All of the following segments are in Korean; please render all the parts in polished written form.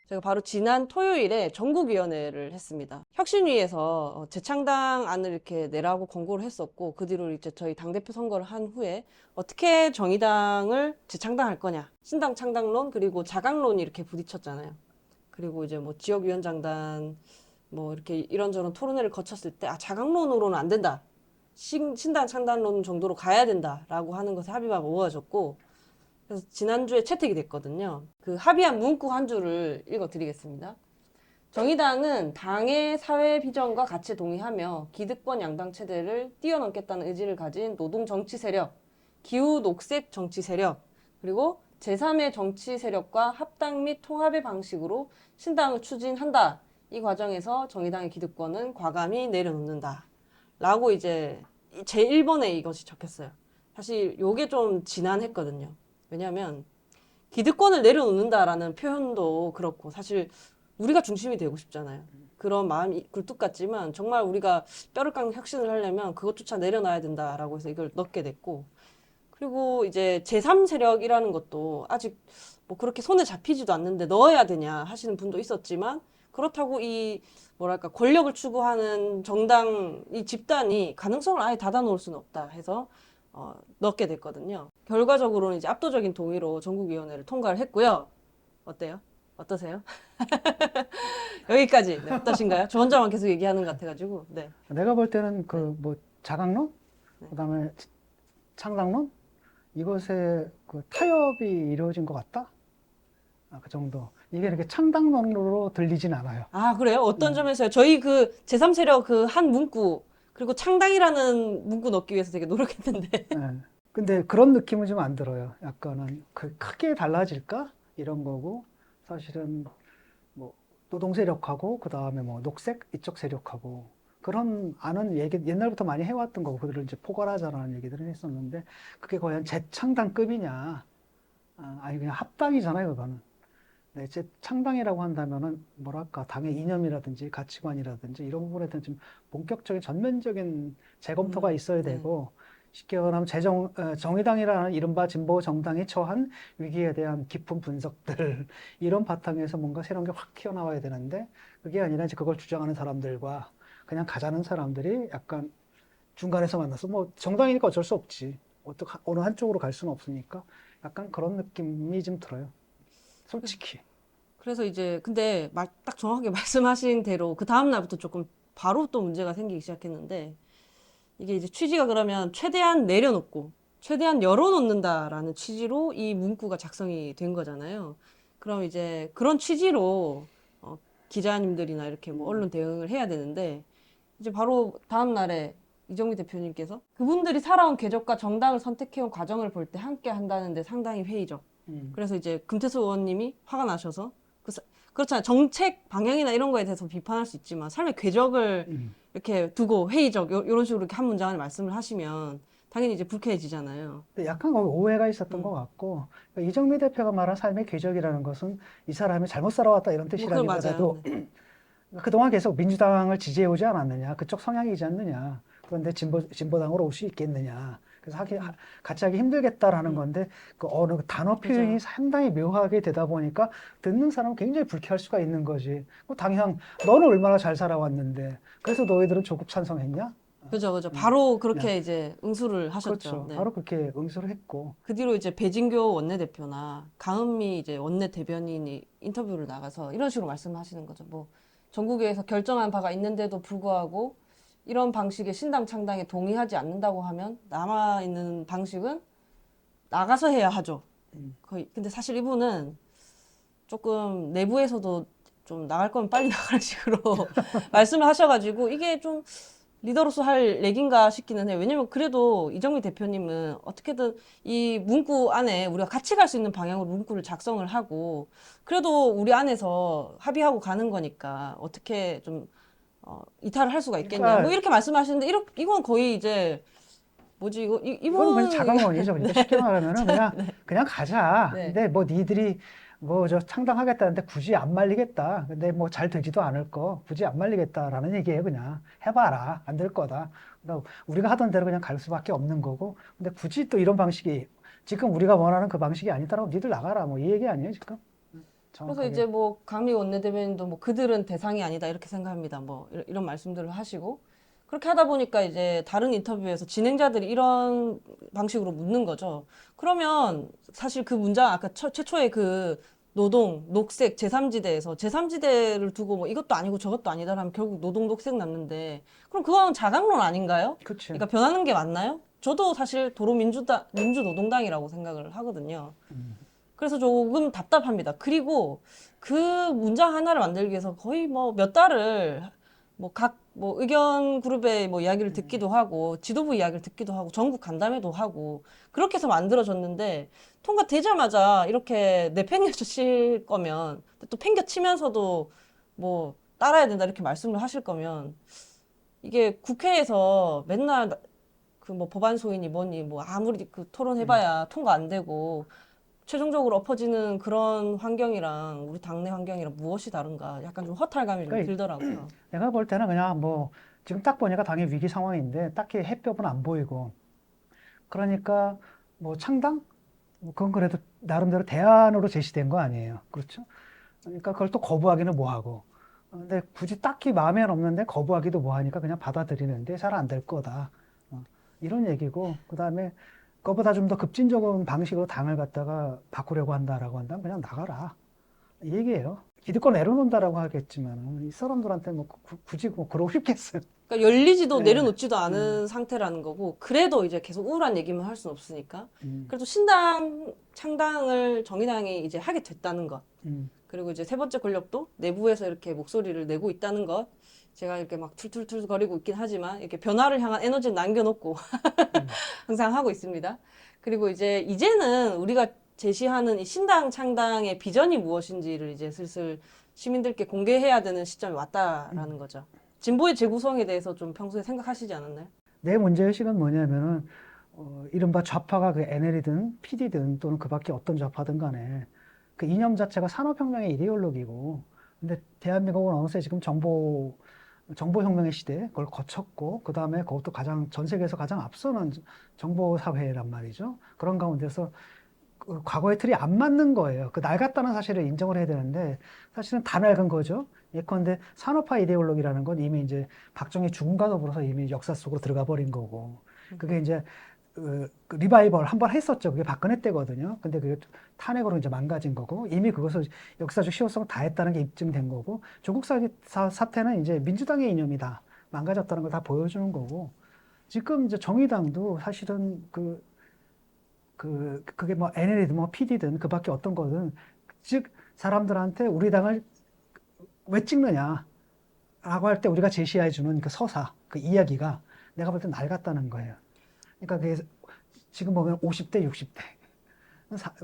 제가 바로 지난 토요일에 전국위원회를 했습니다. 혁신위에서 재창당 안을 이렇게 내라고 권고를 했었고, 그 뒤로 이제 저희 당대표 선거를 한 후에 어떻게 정의당을 재창당할 거냐, 신당 창당론 그리고 자강론이 이렇게 부딪혔잖아요. 그리고 이제 뭐 지역위원장단 뭐 이렇게 이런저런 토론회를 거쳤을 때, 자강론으로는 안 된다, 신당 창당론 정도로 가야 된다라고 하는 것에 합의가 모아졌고, 그래서 지난주에 채택이 됐거든요. 그 합의한 문구 한 줄을 읽어드리겠습니다. 정의당은 당의 사회 비전과 가치에 동의하며 기득권 양당 체제를 뛰어넘겠다는 의지를 가진 노동 정치 세력, 기후 녹색 정치 세력, 그리고 제3의 정치 세력과 합당 및 통합의 방식으로 신당을 추진한다. 이 과정에서 정의당의 기득권은 과감히 내려놓는다. 라고 이제 제1번에 이것이 적혔어요. 사실 요게 좀 지난했거든요. 왜냐하면 기득권을 내려놓는다라는 표현도 그렇고, 사실 우리가 중심이 되고 싶잖아요. 그런 마음이 굴뚝 같지만 정말 우리가 뼈를 깎는 혁신을 하려면 그것조차 내려놔야 된다라고 해서 이걸 넣게 됐고, 그리고 이제 제3세력이라는 것도 아직 뭐 그렇게 손에 잡히지도 않는데 넣어야 되냐 하시는 분도 있었지만, 그렇다고 이 뭐랄까 권력을 추구하는 정당 이 집단이 가능성을 아예 닫아놓을 수는 없다 해서 넣게 됐거든요. 결과적으로는 이제 압도적인 동의로 전국위원회를 통과를 했고요. 어때요? 어떠세요? 여기까지. 네, 어떠신가요? 저 혼자만 계속 얘기하는 것 같아가지고. 네. 내가 볼 때는 그 뭐 자강론, 네. 그다음에 창당론 이것에 그 타협이 이루어진 것 같다. 그 정도. 이게 이렇게 창당론으로 들리진 않아요. 그래요? 어떤 네. 점에서요? 저희 그 제3세력 그 한 문구, 그리고 창당이라는 문구 넣기 위해서 되게 노력했는데. 네. 근데 그런 느낌은 좀 안 들어요. 약간은 그 크게 달라질까 이런 거고, 사실은 뭐 노동 세력하고 그다음에 뭐 녹색 이쪽 세력하고 그런 아는 얘기 옛날부터 많이 해왔던 거고, 그들을 이제 포괄하자라는 얘기들을 했었는데, 그게 과연 재창당급이냐? 아니 그냥 합당이잖아요, 그거는. 네, 재창당이라고 한다면은 뭐랄까 당의 이념이라든지 가치관이라든지 이런 부분에 대한 좀 본격적인 전면적인 재검토가 있어야 네. 되고, 쉽게 말하면 정의당이라는 이른바 진보 정당이 처한 위기에 대한 깊은 분석들 이런 바탕에서 뭔가 새로운 게 확 튀어나와야 되는데, 그게 아니라 이제 그걸 주장하는 사람들과 그냥 가자는 사람들이 약간 중간에서 만나서, 뭐 정당이니까 어쩔 수 없지, 어느 한쪽으로 갈 수는 없으니까 약간 그런 느낌이 좀 들어요, 솔직히. 그래서 이제 근데 딱 정확하게 말씀하신 대로 그 다음 날부터 조금 바로 또 문제가 생기기 시작했는데, 이게 이제 취지가 그러면 최대한 내려놓고 최대한 열어놓는다라는 취지로 이 문구가 작성이 된 거잖아요. 그럼 이제 그런 취지로 기자님들이나 이렇게 뭐 언론 대응을 해야 되는데, 이제 바로 다음 날에 이정미 대표님께서 그분들이 살아온 궤적과 정당을 선택해온 과정을 볼 때 함께 한다는데 상당히 회의적. 음. 그래서 이제 금태수 의원님이 화가 나셔서 그렇잖아요. 정책 방향이나 이런 거에 대해서 비판할 수 있지만 삶의 궤적을 음. 이렇게 두고 회의적 이런 식으로 이렇게 한 문장을 말씀을 하시면 당연히 이제 불쾌해지잖아요. 근데 약간 거기 오해가 있었던 것 음. 같고, 그러니까 이정미 대표가 말한 삶의 궤적이라는 것은 이 사람이 잘못 살아왔다 이런 뭐 그건 맞아요. 뜻이라기보다도, 네. 그동안 계속 민주당을 지지해오지 않았느냐, 그쪽 성향이지 않느냐, 그런데 진보당으로 올 수 있겠느냐, 그래서 같이 하기 힘들겠다라는 건데, 그 어느 단어 표현이 그죠. 상당히 묘하게 되다 보니까 듣는 사람은 굉장히 불쾌할 수가 있는 거지. 당장 너는 얼마나 잘 살아왔는데 그래서 너희들은 조국 찬성했냐? 그죠, 그죠. 음, 바로 그냥 그렇게 이제 응수를 하셨죠. 그렇죠. 네. 바로 그렇게 응수를 했고. 그 뒤로 이제 배진교 원내대표나 강은미 이제 원내 대변인이 인터뷰를 나가서 이런 식으로 말씀하시는 거죠. 뭐 전국에서 결정한 바가 있는데도 불구하고 이런 방식의 신당 창당에 동의하지 않는다고 하면 남아 있는 방식은 나가서 해야 하죠. 거의. 근데 사실 이분은 조금 내부에서도 좀 나갈 거면 빨리 나가는 식으로 말씀을 하셔가지고 이게 좀 리더로서 할 얘기인가 싶기는 해요. 왜냐면 그래도 이정미 대표님은 어떻게든 이 문구 안에 우리가 같이 갈 수 있는 방향으로 문구를 작성을 하고, 그래도 우리 안에서 합의하고 가는 거니까 어떻게 좀 이탈을 할 수가 있겠냐 뭐 그러니까 이렇게 말씀하시는데, 이건 거의 이제 뭐지 이거는 그냥 이분 자강론이죠. 그러니까 쉽게 말하면은 그냥 가자. 네. 근데 뭐 니들이 뭐 저 창당하겠다는데 굳이 안 말리겠다. 근데 뭐 잘 되지도 않을 거 굳이 안 말리겠다라는 얘기예요. 그냥 해봐라. 안 될 거다. 그러니까 우리가 하던 대로 그냥 갈 수밖에 없는 거고. 근데 굳이 또 이런 방식이 지금 우리가 원하는 그 방식이 아니더라고 니들 나가라. 뭐 이 얘기 아니에요 지금? 그래서 정확하게. 이제 뭐 강미 원내대변인도 뭐 그들은 대상이 아니다 이렇게 생각합니다. 뭐 이런 말씀들을 하시고 그렇게 하다 보니까 이제 다른 인터뷰에서 진행자들이 이런 방식으로 묻는 거죠. 그러면 사실 그 문장 아까 최초의 그 노동, 녹색, 제3지대에서 제3지대를 두고 뭐 이것도 아니고 저것도 아니다라면 결국 노동, 녹색 남는데 그럼 그건 자강론 아닌가요? 그치. 그러니까 변하는 게 맞나요? 저도 사실 민주노동당이라고 생각을 하거든요. 그래서 조금 답답합니다. 그리고 그 문장 하나를 만들기 위해서 거의 뭐 몇 달을 뭐 뭐 의견 그룹의 뭐 이야기를 듣기도 하고 지도부 이야기를 듣기도 하고 전국 간담회도 하고 그렇게 해서 만들어졌는데 통과되자마자 이렇게 내팽개쳐 칠 거면 또 팽개치면서도 뭐 따라야 된다 이렇게 말씀을 하실 거면 이게 국회에서 맨날 그 뭐 법안 소위니 뭐니 뭐 아무리 그 토론해봐야 통과 안 되고 최종적으로 엎어지는 그런 환경이랑 우리 당내 환경이랑 무엇이 다른가 약간 좀 허탈감이 좀 그러니까 들더라고요. 내가 볼 때는 그냥 뭐 지금 딱 보니까 당연히 위기 상황인데 딱히 해법은 안 보이고 그러니까 뭐 창당? 뭐 그건 그래도 나름대로 대안으로 제시된 거 아니에요. 그렇죠? 그러니까 그걸 또 거부하기는 뭐하고. 근데 굳이 딱히 마음에 없는데 거부하기도 뭐하니까 그냥 받아들이는데 잘 안 될 거다. 이런 얘기고 그다음에 그거보다 좀 더 급진적인 방식으로 당을 갖다가 바꾸려고 한다라고 한다면 그냥 나가라. 이 얘기예요. 기득권 내려놓는다라고 하겠지만 이 사람들한테 뭐 굳이 뭐 그러고 싶겠어요. 그러니까 열리지도 예, 내려놓지도 않은 상태라는 거고 그래도 이제 계속 우울한 얘기만 할 수는 없으니까 음, 그래도 신당 창당을 정의당이 이제 하게 됐다는 것 음, 그리고 이제 세 번째 권력도 내부에서 이렇게 목소리를 내고 있다는 것 제가 이렇게 막 툴툴툴 거리고 있긴 하지만 이렇게 변화를 향한 에너지는 남겨놓고 음. 항상 하고 있습니다. 그리고 이제는 우리가 제시하는 이 신당 창당의 비전이 무엇인지를 이제 슬슬 시민들께 공개해야 되는 시점이 왔다라는 거죠. 진보의 재구성에 대해서 좀 평소에 생각하시지 않았나요? 내 문제의식은 뭐냐면은 이른바 좌파가 그 NL이든 PD든 또는 그 밖에 어떤 좌파든 간에 그 이념 자체가 산업혁명의 이데올로기고 근데 대한민국은 어느새 지금 정보혁명의 시대 그걸 거쳤고 그 다음에 그것도 전 세계에서 가장 앞서는 정보사회란 말이죠. 그런 가운데서 그 과거의 틀이 안 맞는 거예요. 그 낡았다는 사실을 인정을 해야 되는데 사실은 다 낡은 거죠. 예컨대 산업화 이데올로기라는 건 이미 이제 박정희 죽음과 더불어서 이미 역사 속으로 들어가 버린 거고 그게 이제 그 리바이벌 한 번 했었죠. 그게 박근혜 때거든요. 근데 그게 탄핵으로 이제 망가진 거고 이미 그것을 역사적 실효성 다 했다는 게 입증된 거고 조국 사태는 이제 민주당의 이념이다. 망가졌다는 걸 다 보여주는 거고 지금 이제 정의당도 사실은 그게 뭐 NL이든 뭐 PD든 그 밖에 어떤 거든 즉 사람들한테 우리 당을 왜 찍느냐 라고 할 때 우리가 제시해 주는 그 서사 그 이야기가 내가 볼 때 낡았다는 거예요. 그러니까 그게 지금 보면 50대 60대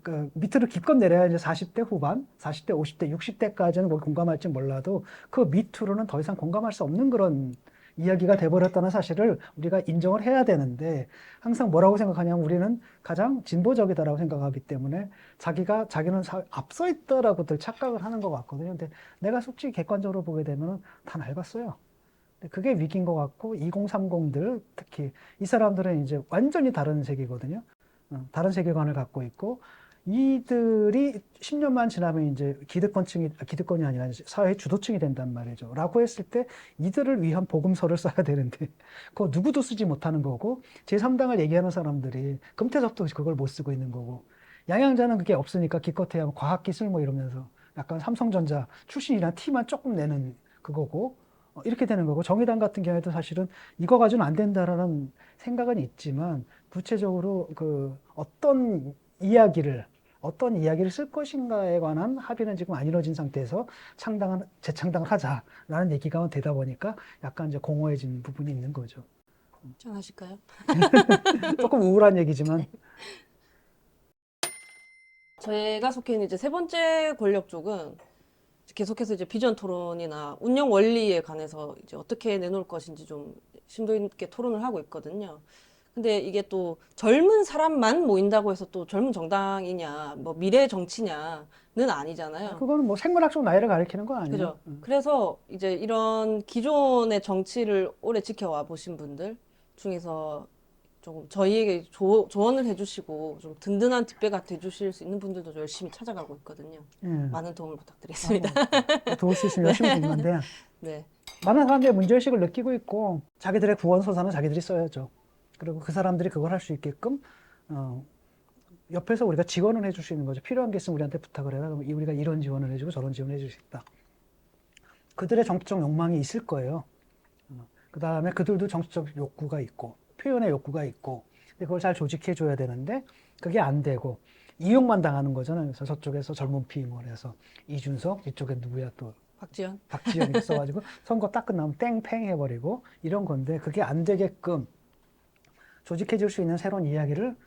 그 밑으로 기껏 내려야 이제 40대 후반 40대 50대 60대까지는 뭐 공감할지 몰라도 그 밑으로는 더 이상 공감할 수 없는 그런 이야기가 돼버렸다는 사실을 우리가 인정을 해야 되는데 항상 뭐라고 생각하냐면 우리는 가장 진보적이다라고 생각하기 때문에 자기는 앞서 있다라고들 착각을 하는 것 같거든요. 근데 내가 솔직히 객관적으로 보게 되면 다 낡았어요. 근데 그게 위기인 것 같고 2030들 특히 이 사람들은 이제 완전히 다른 세계거든요. 다른 세계관을 갖고 있고 이들이 10년만 지나면 이제 기득권이 아니라 사회 주도층이 된단 말이죠. 라고 했을 때 이들을 위한 복음서를 써야 되는데 그거 누구도 쓰지 못하는 거고 제3당을 얘기하는 사람들이 금태섭도 그걸 못 쓰고 있는 거고 양양자는 그게 없으니까 기껏해야 뭐 과학기술 뭐 이러면서 약간 삼성전자 출신이란 티만 조금 내는 그거고 이렇게 되는 거고 정의당 같은 경우에도 사실은 이거 가지고는 안 된다라는 생각은 있지만 구체적으로 그 어떤 이야기를 쓸 것인가에 관한 합의는 지금 안 이루어진 상태에서 재창당을 하자라는 얘기가 되다 보니까 약간 이제 공허해진 부분이 있는 거죠. 전하실까요? 조금 우울한 얘기지만 제가 속해 있는 이제 세 번째 권력 쪽은 계속해서 이제 비전 토론이나 운영 원리에 관해서 이제 어떻게 내놓을 것인지 좀 심도 있게 토론을 하고 있거든요. 근데 이게 또 젊은 사람만 모인다고 해서 또 젊은 정당이냐, 뭐 미래 정치냐는 아니잖아요. 그거는 뭐 생물학적 나이를 가리키는 거 아니에요. 그죠? 그래서 이제 이런 기존의 정치를 오래 지켜와 보신 분들 중에서 조금 저희에게 조언을 해주시고 좀 든든한 뒷배가 돼주실 수 있는 분들도 열심히 찾아가고 있거든요. 예. 많은 도움을 부탁드리겠습니다. 도울 수 있으면 열심히 돕는데 네. 많은 사람들이 문제의식을 느끼고 있고 자기들의 구원서사는 자기들이 써야죠. 그리고 그 사람들이 그걸 할 수 있게끔 옆에서 우리가 지원을 해줄 수 있는 거죠. 필요한 게 있으면 우리한테 부탁을 해라. 그럼 우리가 이런 지원을 해주고 저런 지원을 해줄 수 있다. 그들의 정치적 욕망이 있을 거예요. 그 다음에 그들도 정치적 욕구가 있고 표현의 욕구가 있고 근데 그걸 잘 조직해 줘야 되는데 그게 안 되고 이용만 당하는 거잖아요. 그래서 저쪽에서 젊은 피임을 해서 이준석, 이쪽에 누구야 또 박지현. 박지원이 있어가지고 선거 딱 끝나면 땡팽 해버리고 이런 건데 그게 안 되게끔 조직해 줄 수 있는 새로운 이야기를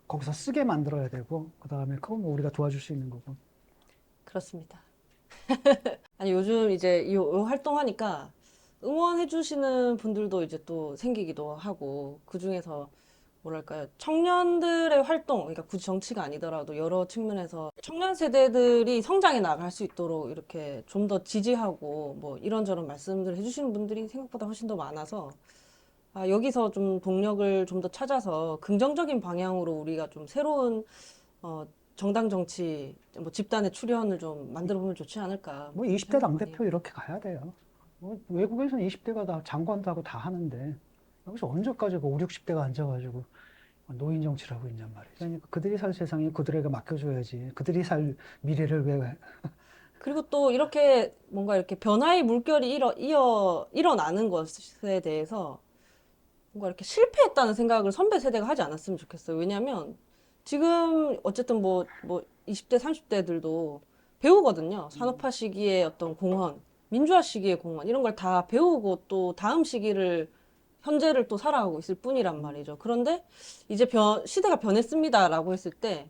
거기서 쓰게 만들어야 되고 그 다음에 그건 뭐 우리가 도와줄 수 있는 거고. 그렇습니다. 아니 요즘 이제 이 활동하니까 응원해 주시는 분들도 이제 또 생기기도 하고 그 중에서 뭐랄까요 청년들의 활동 그러니까 굳이 정치가 아니더라도 여러 측면에서 청년 세대들이 성장해 나갈 수 있도록 이렇게 좀 더 지지하고 뭐 이런저런 말씀들 해주시는 분들이 생각보다 훨씬 더 많아서 여기서 좀 동력을 좀 더 찾아서 긍정적인 방향으로 우리가 좀 새로운 정당 정치 뭐 집단의 출현을 좀 만들어 보면 좋지 않을까. 뭐 20대 생각 많이 당대표 이렇게 가야 돼요. 뭐 외국에서는 20대가 다 장관도 하고 다 하는데 여기서 언제까지 그 5, 60대가 앉아가지고 노인 정치를 하고 있냔 말이에요. 그러니까 그들이 살 세상에 그들에게 맡겨줘야지. 그들이 살 미래를 왜 그리고 또 이렇게 뭔가 이렇게 변화의 물결이 일어나는 것에 대해서 뭔가 이렇게 실패했다는 생각을 선배 세대가 하지 않았으면 좋겠어요. 왜냐면 지금 어쨌든 뭐 20대, 30대들도 배우거든요. 산업화 시기의 어떤 공헌, 민주화 시기의 공헌, 이런 걸 다 배우고 또 다음 시기를, 현재를 또 살아가고 있을 뿐이란 말이죠. 그런데 이제 시대가 변했습니다라고 했을 때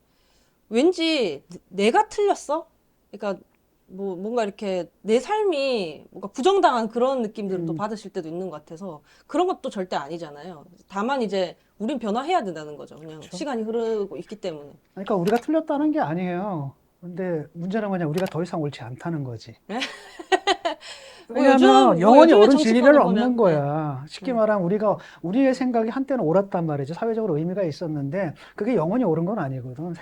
왠지 내가 틀렸어? 그러니까 뭐 뭔가 이렇게 내 삶이 뭔가 부정당한 그런 느낌들을 또 받으실 때도 있는 것 같아서 그런 것도 절대 아니잖아요. 다만 이제 우린 변화해야 된다는 거죠. 그냥 그렇죠. 시간이 흐르고 있기 때문에. 그러니까 우리가 틀렸다는 게 아니에요. 근데 문제는 뭐냐 우리가 더 이상 옳지 않다는 거지. 뭐 왜냐하면 뭐 영원히 요즘의 옳은 진리는 정치권을 없는 보면, 거야. 쉽게 말하면 우리의 생각이 한때는 옳았단 말이죠. 사회적으로 의미가 있었는데 그게 영원히 옳은 건 아니거든.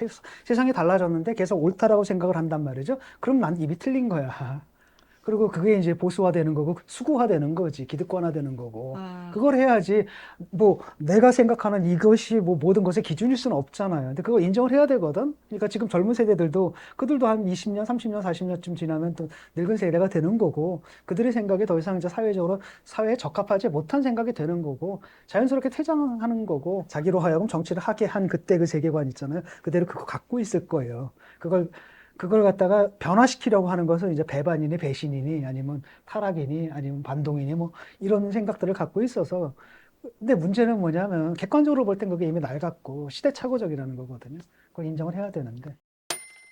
세상이 달라졌는데 계속 옳다라고 생각을 한단 말이죠. 그럼 난 입이 틀린 거야. 그리고 그게 이제 보수화되는 거고 수구화되는 거지. 기득권화되는 거고. 아, 그걸 해야지 뭐 내가 생각하는 이것이 뭐 모든 것의 기준일 수는 없잖아요. 근데 그거 인정을 해야 되거든. 그러니까 지금 젊은 세대들도 그들도 한 20년, 30년, 40년쯤 지나면 또 늙은 세대가 되는 거고 그들의 생각이 더 이상 이제 사회적으로 사회에 적합하지 못한 생각이 되는 거고 자연스럽게 퇴장하는 거고 자기로 하여금 정치를 하게 한 그때 그 세계관 있잖아요. 그대로 그거 갖고 있을 거예요. 그걸 갖다가 변화시키려고 하는 것은 이제 배반이니 배신이니 아니면 타락이니 아니면 반동이니 뭐 이런 생각들을 갖고 있어서 근데 문제는 뭐냐면 객관적으로 볼 땐 그게 이미 낡았고 시대착오적이라는 거거든요. 그걸 인정을 해야 되는데